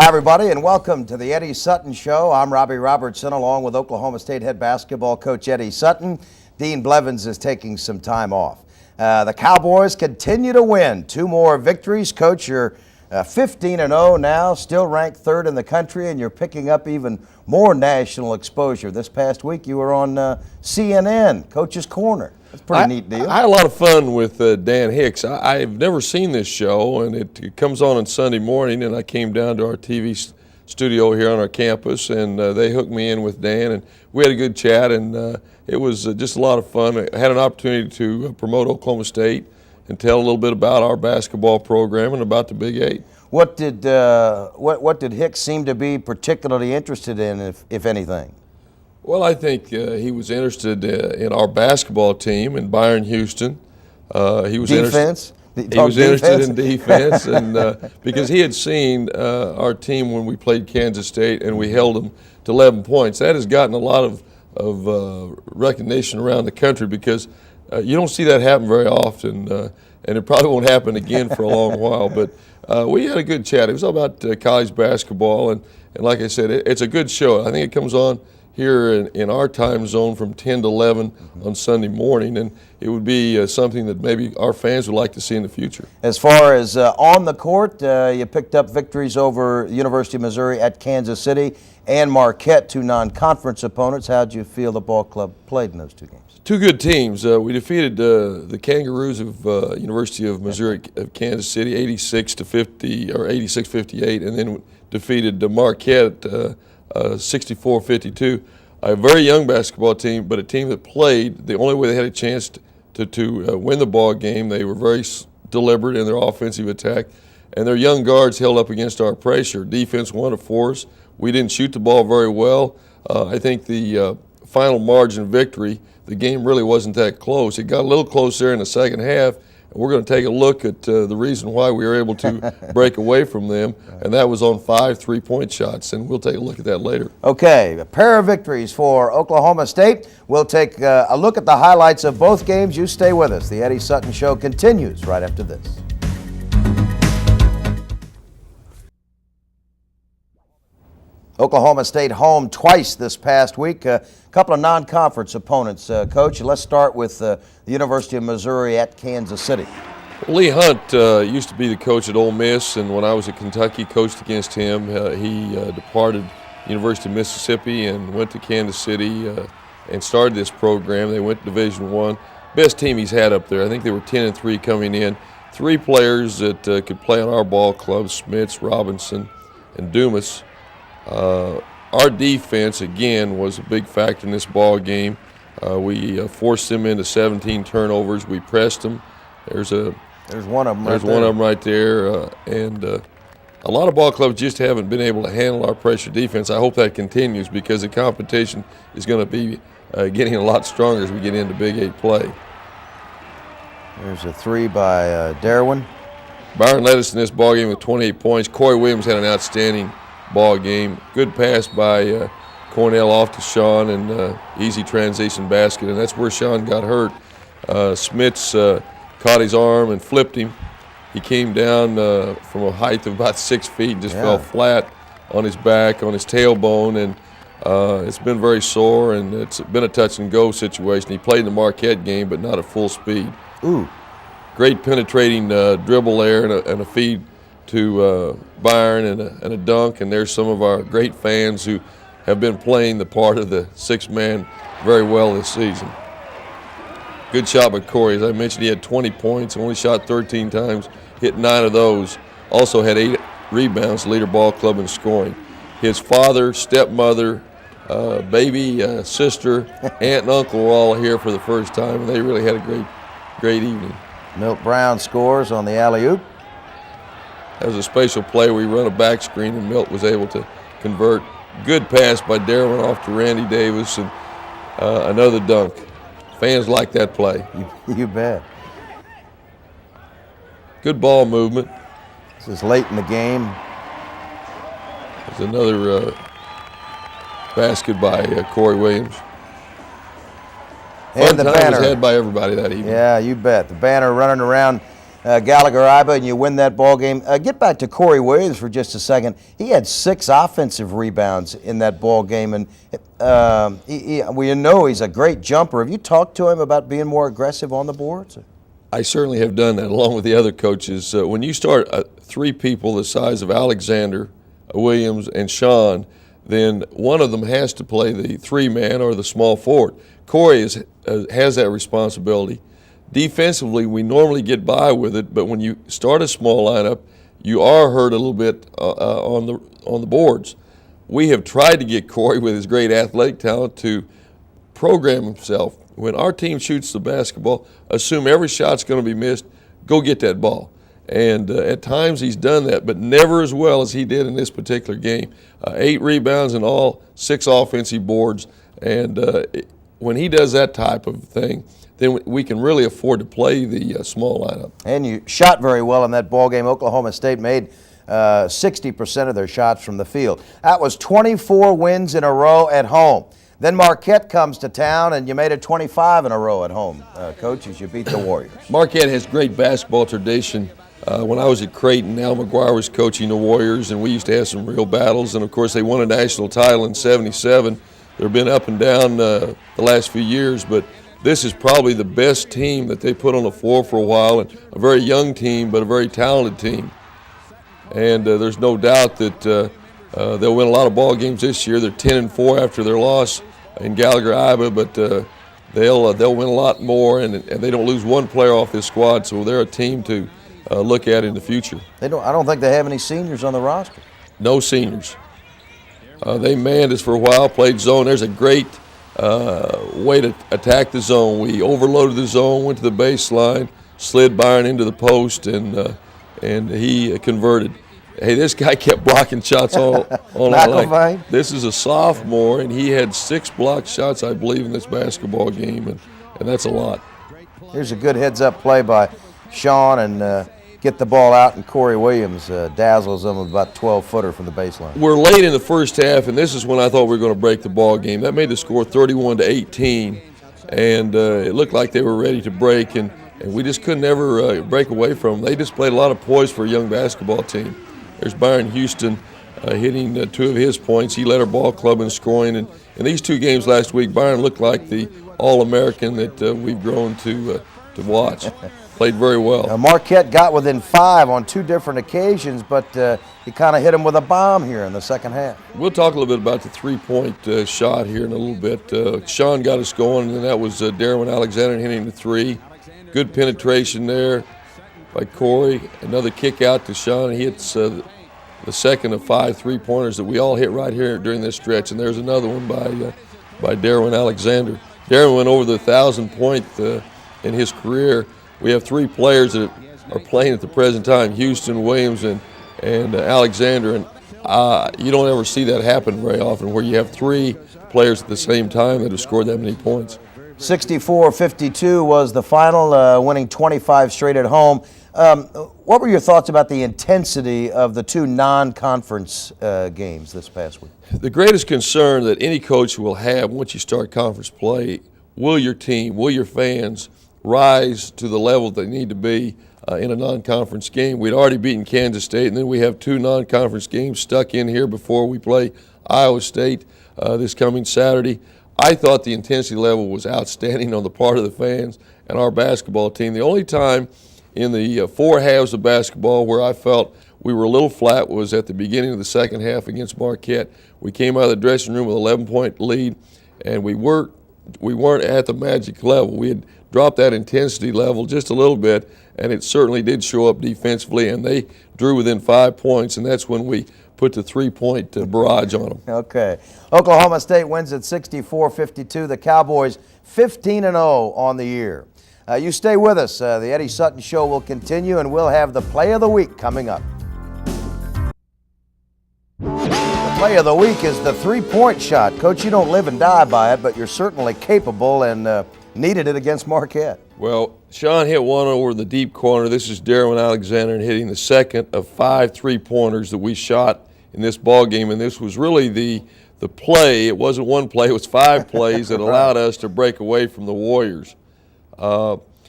Hi, everybody, and welcome to the Eddie Sutton Show. I'm Robbie Robertson, along with Oklahoma State head basketball coach Eddie Sutton. Dean Blevins is taking some time off. The Cowboys continue to win. 2 more victories. Coach, you're 15-0 now, still ranked 3rd in the country, and you're picking up even more national exposure. This past week, you were on CNN, Coach's Corner. That's a pretty neat deal. I had a lot of fun with Dan Hicks. I've never seen this show, and it comes on Sunday morning, and I came down to our TV studio here on our campus, and they hooked me in with Dan, and we had a good chat, and it was just a lot of fun. I had an opportunity to promote Oklahoma State and tell a little bit about our basketball program and about the Big 8. What did Hicks seem to be particularly interested in, if anything? Well, I think he was interested in our basketball team and Byron Houston. He was defense? Interested in defense, and because he had seen our team when we played Kansas State and we held them to 11 points. That has gotten a lot of recognition around the country because you don't see that happen very often, and it probably won't happen again for a long while. But we had a good chat. It was all about college basketball, and like I said, it's a good show. I think it comes on here in our time zone from 10 to 11 on Sunday morning, and it would be something that maybe our fans would like to see in the future. As far as on the court, you picked up victories over the University of Missouri at Kansas City and Marquette, 2 non-conference opponents. How did you feel the ball club played in those 2 games? 2 good teams. We defeated the Kangaroos of University of Missouri of Kansas City 86-50 or 86-58, and then defeated Marquette 64-52. A very young basketball team, but a team that played the only way they had a chance to win the ball game. They were very deliberate in their offensive attack, and their young guards held up against our pressure. Defense won it for us. We didn't shoot the ball very well. I think the final margin of victory, the game really wasn't that close. It got a little closer in the second half, and we're going to take a look at the reason why we were able to break away from them, and that was on 5 3-point shots, and we'll take a look at that later. Okay, a pair of victories for Oklahoma State. We'll take a look at the highlights of both games. You stay with us. The Eddie Sutton Show continues right after this. Oklahoma State home twice this past week. A couple of non-conference opponents, Coach. Let's start with the University of Missouri at Kansas City. Lee Hunt used to be the coach at Ole Miss, and when I was at Kentucky, coached against him. He departed University of Mississippi and went to Kansas City and started this program. They went to Division I. Best team he's had up there. I think they were 10-3 coming in. 3 players that could play on our ball club: Smits, Robinson, and Dumas. Our defense, again, was a big factor in this ball game. We forced them into 17 turnovers. We pressed them. There's one of them right there. And a lot of ball clubs just haven't been able to handle our pressure defense. I hope that continues because the competition is going to be getting a lot stronger as we get into Big 8 play. There's a 3 by Darwin. Byron led us in this ball game with 28 points. Corey Williams had an outstanding ball game. Good pass by Cornell off to Sean, and easy transition basket, and that's where Sean got hurt. Smits caught his arm and flipped him. He came down from a height of about 6 feet and just fell flat on his back, on his tailbone, and it's been very sore, and it's been a touch-and-go situation. He played in the Marquette game, but not at full speed. Ooh. Great penetrating dribble there and a feed to Byron and a dunk, and there's some of our great fans who have been playing the part of the 6-man very well this season. Good shot by Corey. As I mentioned, he had 20 points, only shot 13 times, hit 9 of those. Also had 8 rebounds, leader ball club in scoring. His father, stepmother, baby, sister, aunt and uncle were all here for the first time, and they really had a great evening. Milt Brown scores on the alley-oop. That was a special play. We run a back screen, and Milt was able to convert. Good pass by Darwin off to Randy Davis, and another dunk. Fans like that play. You bet. Good ball movement. This is late in the game. There's another basket by Corey Williams. And the banner was had by everybody that evening. Yeah, you bet. The banner running around Gallagher-Iba, and you win that ball game. Get back to Corey Williams for just a second. He had 6 offensive rebounds in that ball game, and we know he's a great jumper. Have you talked to him about being more aggressive on the boards? I certainly have done that along with the other coaches. When you start 3 people the size of Alexander, Williams, and Sean, then one of them has to play the 3-man or the small forward. Corey has that responsibility. Defensively, we normally get by with it, but when you start a small lineup, you are hurt a little bit on the boards. We have tried to get Corey, with his great athletic talent, to program himself. When our team shoots the basketball, assume every shot's going to be missed, go get that ball. And at times he's done that, but never as well as he did in this particular game. 8 rebounds in all, 6 offensive boards. And when he does that type of thing, then we can really afford to play the small lineup. And you shot very well in that ball game. Oklahoma State made 60% of their shots from the field. That was 24 wins in a row at home. Then Marquette comes to town, and you made it 25 in a row at home, Coach, as you beat the Warriors. Marquette has great basketball tradition. When I was at Creighton, Al McGuire was coaching the Warriors, and we used to have some real battles. And, of course, they won a national title in '77. They've been up and down the last few years, but this is probably the best team that they put on the floor for a while, and a very young team, but a very talented team. And there's no doubt that they'll win a lot of ball games this year. They're 10-4 after their loss in Gallagher-Iba, but they'll win a lot more, and they don't lose one player off this squad, so they're a team to look at in the future. I don't think they have any seniors on the roster. No seniors. They manned us for a while, played zone. There's a great way to attack the zone. We overloaded the zone, went to the baseline, slid Byron into the post, and he converted. Hey, this guy kept blocking shots all night. This is a sophomore, and he had 6 blocked shots, I believe, in this basketball game, and that's a lot. Here's a good heads-up play by Sean, and get the ball out, and Corey Williams dazzles them with about 12-footer from the baseline. We're late in the first half, and this is when I thought we were going to break the ball game. That made the score 31-18, and it looked like they were ready to break, and we just couldn't ever break away from them. They displayed a lot of poise for a young basketball team. There's Byron Houston hitting 2 of his points. He led our ball club in scoring, and in these 2 games last week, Byron looked like the All-American that we've grown to watch. Played very well. Marquette got within 5 on 2 different occasions, but he kind of hit him with a bomb here in the second half. We'll talk a little bit about the 3-point shot here in a little bit. Sean got us going, and that was Darwin Alexander hitting the 3. Good penetration there by Corey. Another kick out to Sean. He hits the second of 5 3-pointers that we all hit right here during this stretch. And there's another one by Darwin Alexander. Darwin went over the 1,000-point in his career. We have 3 players that are playing at the present time: Houston, Williams, and Alexander. And you don't ever see that happen very often, where you have 3 players at the same time that have scored that many points. 64-52 was the final, winning 25 straight at home. What were your thoughts about the intensity of the 2 non-conference games this past week? The greatest concern that any coach will have once you start conference play: will your team, will your fans rise to the level they need to be in a non-conference game? We'd already beaten Kansas State, and then we have 2 non-conference games stuck in here before we play Iowa State this coming Saturday. I thought the intensity level was outstanding on the part of the fans and our basketball team. The only time in the 4 halves of basketball where I felt we were a little flat was at the beginning of the second half against Marquette. We came out of the dressing room with an 11-point lead, and we weren't at the magic level. We had dropped that intensity level just a little bit, and it certainly did show up defensively, and they drew within 5 points, and that's when we put the 3-point barrage on them. Okay. Oklahoma State wins at 64-52. The Cowboys 15-0 on the year. You stay with us. The Eddie Sutton Show will continue, and we'll have the play of the week coming up. The play of the week is the 3-point shot. Coach, you don't live and die by it, but you're certainly capable and needed it against Marquette. Well, Sean hit one over the deep corner. This is Darwin Alexander hitting the second of 5 3-pointers that we shot in this ball game, and this was really the play. It wasn't one play, it was 5 plays that allowed us to break away from the Warriors.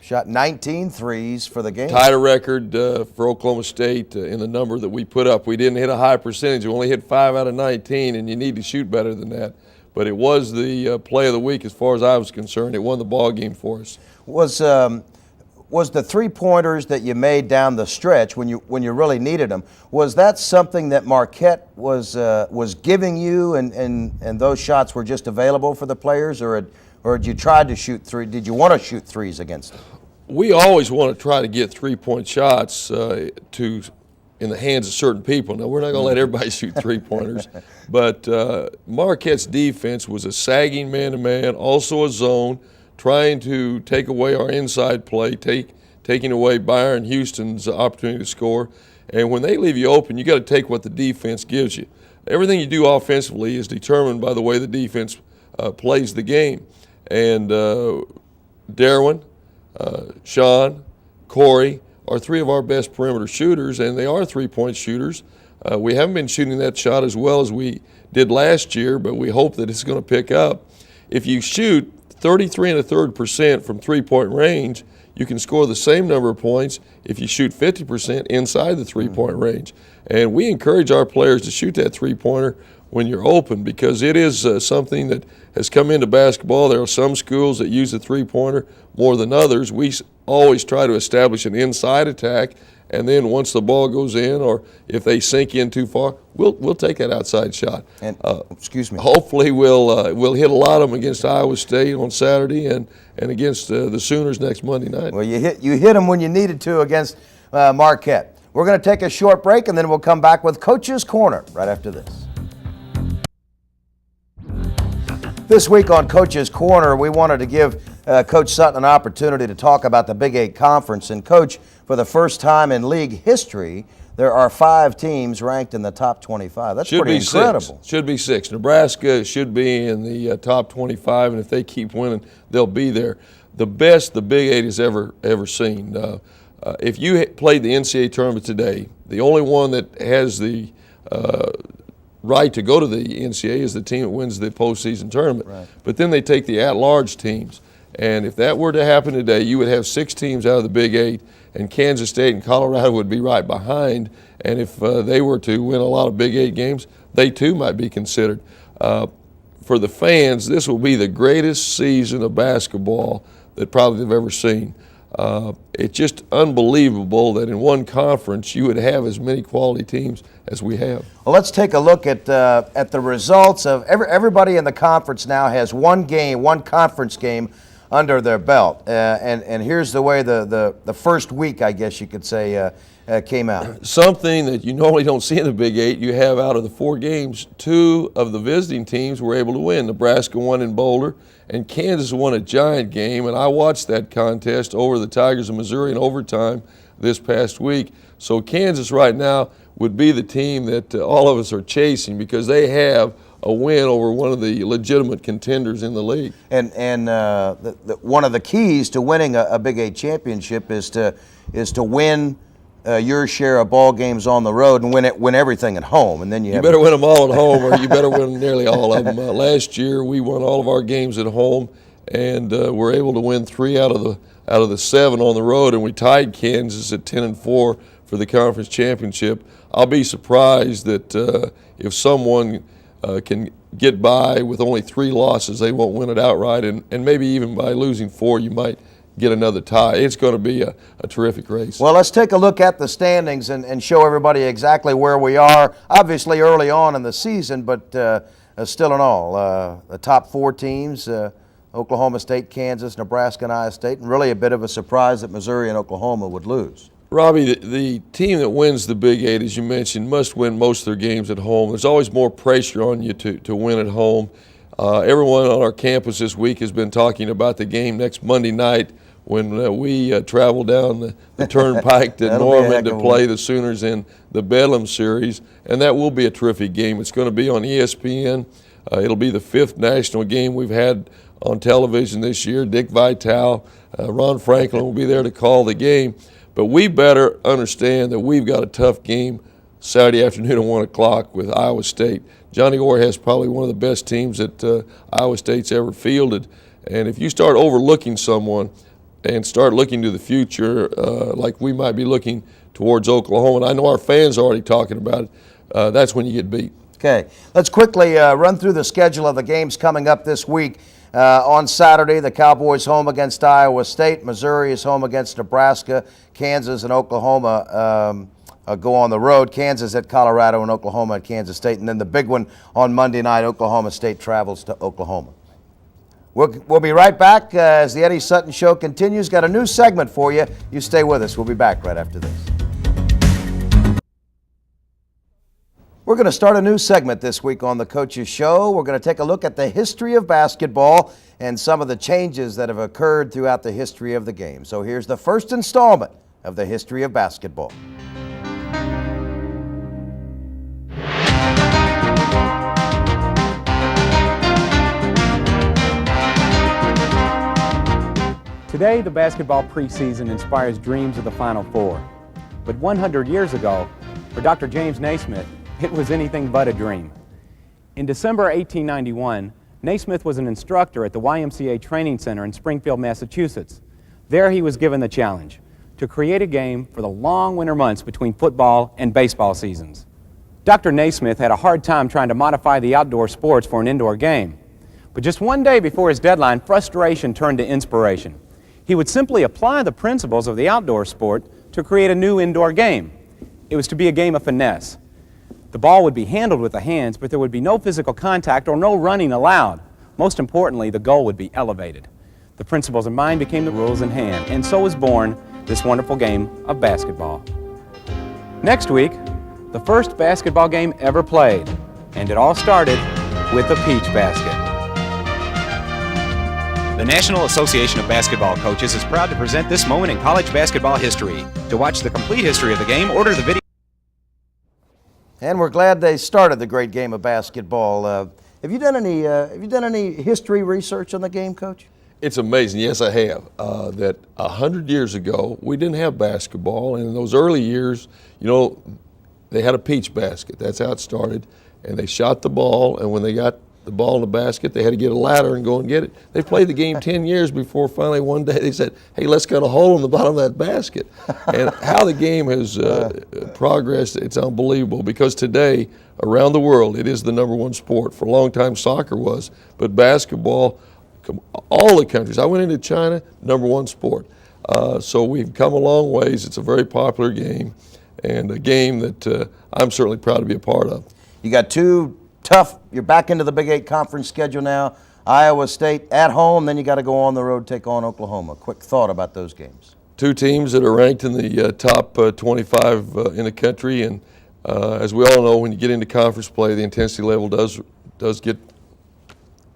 Shot 19 threes for the game. Tied a record for Oklahoma State in the number that we put up. We didn't hit a high percentage. We only hit 5 out of 19, and you need to shoot better than that. But it was the play of the week as far as I was concerned. It won the ball game for us. Was the three-pointers that you made down the stretch when you really needed them, was that something that Marquette was giving you, and those shots were just available for the players, or did you try to shoot three? Did you want to shoot threes against them? We always want to try to get three-point shots in the hands of certain people. Now, we're not going to let everybody shoot three-pointers, but Marquette's defense was a sagging man-to-man, also a zone, trying to take away our inside play, taking away Byron Houston's opportunity to score. And when they leave you open, you got to take what the defense gives you. Everything you do offensively is determined by the way the defense plays the game. And Darwin, Sean, Corey are 3 of our best perimeter shooters, and they are three-point shooters. We haven't been shooting that shot as well as we did last year, but we hope that it's going to pick up. If you shoot 33 1/3% from three-point range, you can score the same number of points if you shoot 50% inside the three-point range. And we encourage our players to shoot that three-pointer when you're open, because it is something that has come into basketball. There are some schools that use the three-pointer more than others. We always try to establish an inside attack, and then once the ball goes in, or if they sink in too far, we'll take that outside shot. And excuse me. Hopefully we'll hit a lot of them against Iowa State on Saturday and against the Sooners next Monday night. Well, you hit them when you needed to against Marquette. We're going to take a short break, and then we'll come back with Coach's Corner right after this. This week on Coach's Corner, we wanted to give Coach Sutton an opportunity to talk about the Big 8 Conference. And, Coach, for the first time in league history, there are 5 teams ranked in the top 25. That's pretty incredible. Should be 6. Nebraska should be in the top 25, and if they keep winning, they'll be there. The best the Big 8 has ever seen. If you played the NCAA tournament today, the only one that has the right to go to the NCAA is the team that wins the postseason tournament. Right. But then they take the at-large teams. And if that were to happen today, you would have 6 teams out of the Big 8, and Kansas State and Colorado would be right behind. And if they were to win a lot of Big 8 games, they too might be considered. For the fans, this will be the greatest season of basketball that probably they've ever seen. It's just unbelievable that in one conference you would have as many quality teams as we have. Well, let's take a look at the results of everybody in the conference. Now has one conference game under their belt, and here's the way the first week, I guess you could say, came out. Something that you normally don't see in the Big 8. You have out of the 4 games, 2 of the visiting teams were able to win. Nebraska won in Boulder, and Kansas won a giant game, and I watched that contest over the Tigers of Missouri in overtime this past week. So Kansas right now would be the team that all of us are chasing, because they have a win over one of the legitimate contenders in the league. And one of the keys to winning a Big 8 championship is to win your share of ball games on the road and win everything at home, and then you better win them all at home, or you better win nearly all of them. Last year we won all of our games at home, and were able to win 3 out of the 7 on the road, and we tied Kansas at 10-4 for the conference championship. I'll be surprised that if someone can get by with only 3 losses, they won't win it outright, and maybe even by losing 4, you might get another tie. It's going to be a terrific race. Well, let's take a look at the standings and show everybody exactly where we are. Obviously early on in the season, but still in all, the top 4 teams, Oklahoma State, Kansas, Nebraska, and Iowa State, and really a bit of a surprise that Missouri and Oklahoma would lose. Robbie, the team that wins the Big 8, as you mentioned, must win most of their games at home. There's always more pressure on you to win at home. Everyone on our campus this week has been talking about the game next Monday night when we travel down the turnpike to Norman to play the Sooners in the Bedlam Series, and that will be a terrific game. It's going to be on ESPN. It'll be the 5th national game we've had on television this year. Dick Vitale, Ron Franklin will be there to call the game. But we better understand that we've got a tough game Saturday afternoon at 1 o'clock with Iowa State. Johnny Orr has probably one of the best teams that Iowa State's ever fielded. And if you start overlooking someone, and start looking to the future like we might be looking towards Oklahoma, and I know our fans are already talking about it, that's when you get beat. Okay, let's quickly run through the schedule of the games coming up this week. On Saturday, the Cowboys home against Iowa State. Missouri is home against Nebraska. Kansas and Oklahoma go on the road. Kansas at Colorado and Oklahoma at Kansas State. And then the big one on Monday night, Oklahoma State travels to Oklahoma. We'll be right back as the Eddie Sutton Show continues. Got a new segment for you. You stay with us. We'll be back right after this. We're going to start a new segment this week on the Coach's Show. We're going to take a look at the history of basketball and some of the changes that have occurred throughout the history of the game. So here's the first installment of the history of basketball. Today, the basketball preseason inspires dreams of the Final Four. But 100 years ago, for Dr. James Naismith, it was anything but a dream. In December 1891, Naismith was an instructor at the YMCA Training Center in Springfield, Massachusetts. There he was given the challenge to create a game for the long winter months between football and baseball seasons. Dr. Naismith had a hard time trying to modify the outdoor sports for an indoor game. But just one day before his deadline, frustration turned to inspiration. He would simply apply the principles of the outdoor sport to create a new indoor game. It was to be a game of finesse. The ball would be handled with the hands, but there would be no physical contact or no running allowed. Most importantly, the goal would be elevated. The principles in mind became the rules in hand, and so was born this wonderful game of basketball. Next week, the first basketball game ever played, and it all started with a peach basket. The National Association of Basketball Coaches is proud to present this moment in college basketball history. To watch the complete history of the game, order the video. And we're glad they started the great game of basketball. Have you done any history research on the game, Coach? It's amazing. Yes, I have. That 100 years ago, we didn't have basketball, and in those early years, they had a peach basket. That's how it started, and they shot the ball, and when they got the ball in the basket, they had to get a ladder and go and get it. They played the game 10 years before finally one day they said, hey, let's cut a hole in the bottom of that basket. And how the game has progressed, it's unbelievable, because today, around the world, it is the #1 sport. For a long time, soccer was, but basketball, all the countries. I went into China, #1 sport. So we've come a long ways. It's a very popular game, and a game that I'm certainly proud to be a part of. You got two tough, you're back into the Big 8 conference schedule now. Iowa State at home, then you got to go on the road, take on Oklahoma. Quick thought about those games. Two teams that are ranked in the top 25 in the country, and as we all know, when you get into conference play, the intensity level does get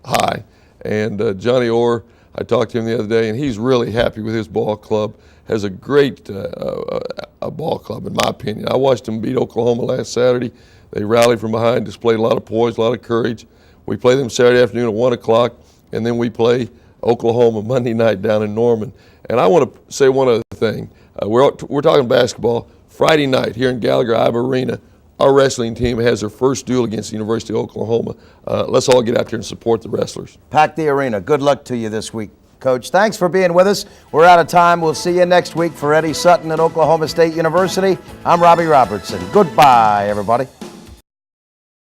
high. And Johnny Orr, I talked to him the other day, and he's really happy with his ball club. Has a great ball club, in my opinion. I watched them beat Oklahoma last Saturday. They rallied from behind, displayed a lot of poise, a lot of courage. We play them Saturday afternoon at 1 o'clock, and then we play Oklahoma Monday night down in Norman. And I want to say one other thing. We're talking basketball. Friday night here in Gallagher-Iba Arena, our wrestling team has their first duel against the University of Oklahoma. Let's all get out there and support the wrestlers. Pack the arena. Good luck to you this week, Coach. Thanks for being with us. We're out of time. We'll see you next week for Eddie Sutton at Oklahoma State University. I'm Robbie Robertson. Goodbye, everybody.